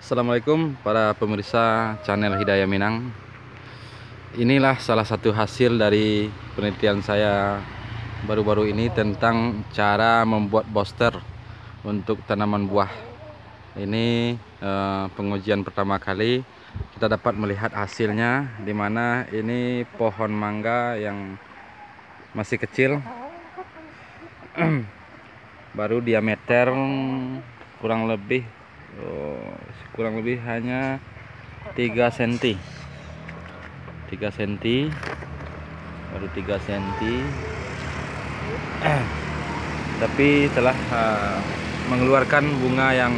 Assalamualaikum para pemirsa channel Hidayah Minang. Inilah salah satu hasil dari penelitian saya baru-baru ini tentang cara membuat booster untuk tanaman buah. Ini pengujian pertama kali kita dapat melihat hasilnya, dimana ini pohon mangga yang masih kecil, baru diameter kurang lebih hanya 3 cm, baru 3 cm, tapi telah mengeluarkan bunga yang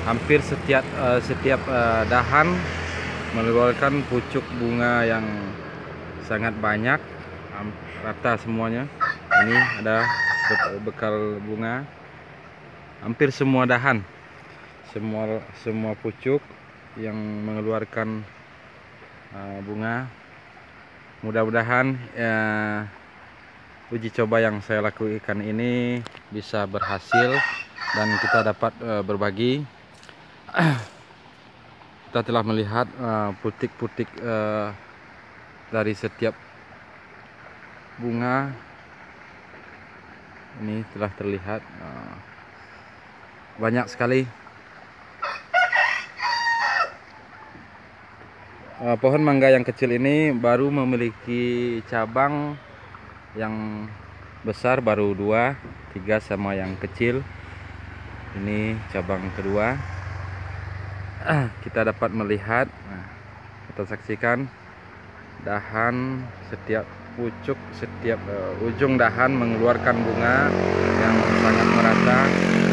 hampir setiap dahan mengeluarkan pucuk bunga yang sangat banyak, rata semuanya. Ini ada bekal bunga, hampir semua dahan, semua pucuk yang mengeluarkan bunga. Mudah-mudahan uji coba yang saya lakukan ini bisa berhasil dan kita dapat berbagi. Kita telah melihat putik-putik dari setiap bunga ini telah terlihat banyak sekali. Pohon mangga yang kecil ini baru memiliki cabang yang besar, baru 2, 3 sama yang kecil. Ini cabang kedua. Kita dapat melihat, kita saksikan dahan, setiap pucuk, setiap ujung dahan mengeluarkan bunga yang sangat merata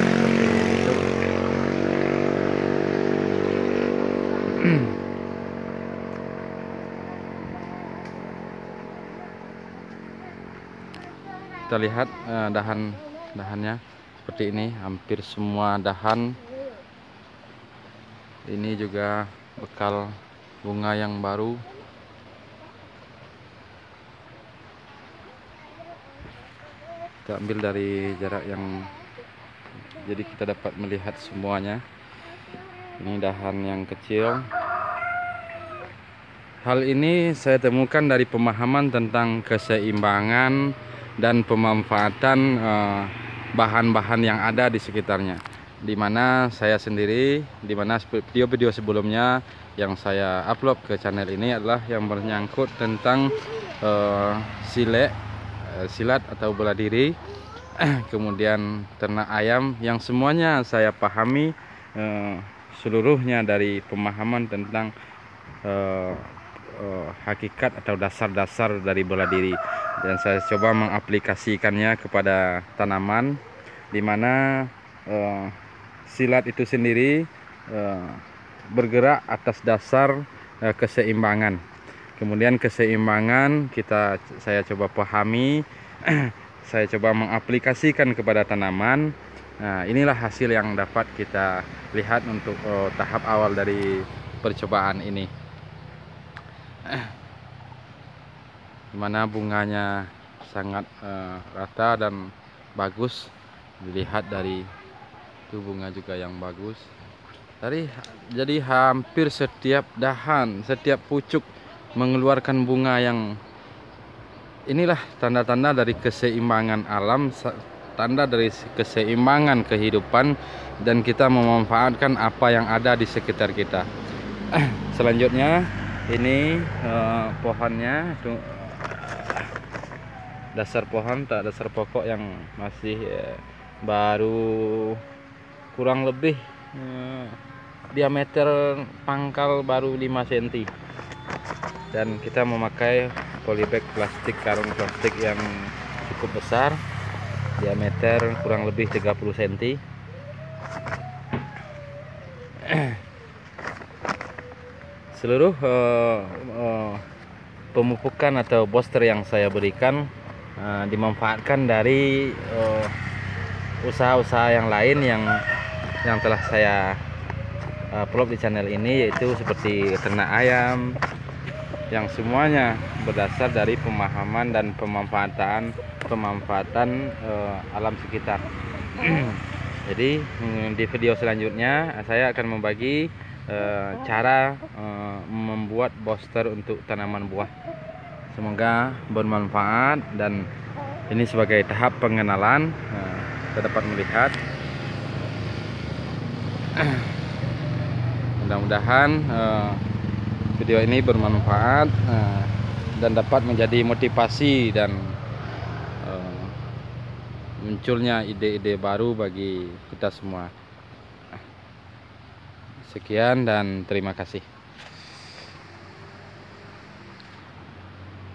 seperti itu. Kita lihat dahannya seperti ini, hampir semua dahan. Ini juga bekal bunga yang baru. Kita ambil dari jarak yang, jadi kita dapat melihat semuanya. Ini dahan yang kecil. Hal ini saya temukan dari pemahaman tentang keseimbangan dan pemanfaatan bahan-bahan yang ada di sekitarnya, dimana saya sendiri, dimana video-video sebelumnya yang saya upload ke channel ini adalah yang menyangkut tentang silat atau bela diri, kemudian ternak ayam, yang semuanya saya pahami seluruhnya dari pemahaman tentang hakikat atau dasar-dasar dari bela diri, dan saya coba mengaplikasikannya kepada tanaman, dimana silat itu sendiri bergerak atas dasar keseimbangan. Kemudian keseimbangan saya coba pahami, saya coba mengaplikasikan kepada tanaman. Nah, inilah hasil yang dapat kita lihat untuk tahap awal dari percobaan ini, dimana bunganya sangat rata dan bagus. Dilihat dari itu bunga juga yang bagus. Jadi hampir setiap dahan, setiap pucuk mengeluarkan bunga yang, inilah tanda-tanda dari keseimbangan alam, tanda dari keseimbangan kehidupan, dan kita memanfaatkan apa yang ada di sekitar kita. Selanjutnya ini pohonnya, dasar pohon, dasar pokok yang masih baru kurang lebih diameter pangkal baru 5 cm, dan kita memakai polybag plastik, karung plastik yang cukup besar, diameter kurang lebih 30 cm. Seluruh pemupukan atau booster yang saya berikan dimanfaatkan dari usaha-usaha yang lain yang telah saya upload di channel ini, yaitu seperti ternak ayam, yang semuanya berdasar dari pemahaman dan pemanfaatan alam sekitar. Jadi di video selanjutnya saya akan membagi cara membuat booster untuk tanaman buah. Semoga bermanfaat, dan ini sebagai tahap pengenalan. Kita dapat melihat, mudah-mudahan video ini bermanfaat dan dapat menjadi motivasi dan munculnya ide-ide baru bagi kita semua. Sekian dan terima kasih.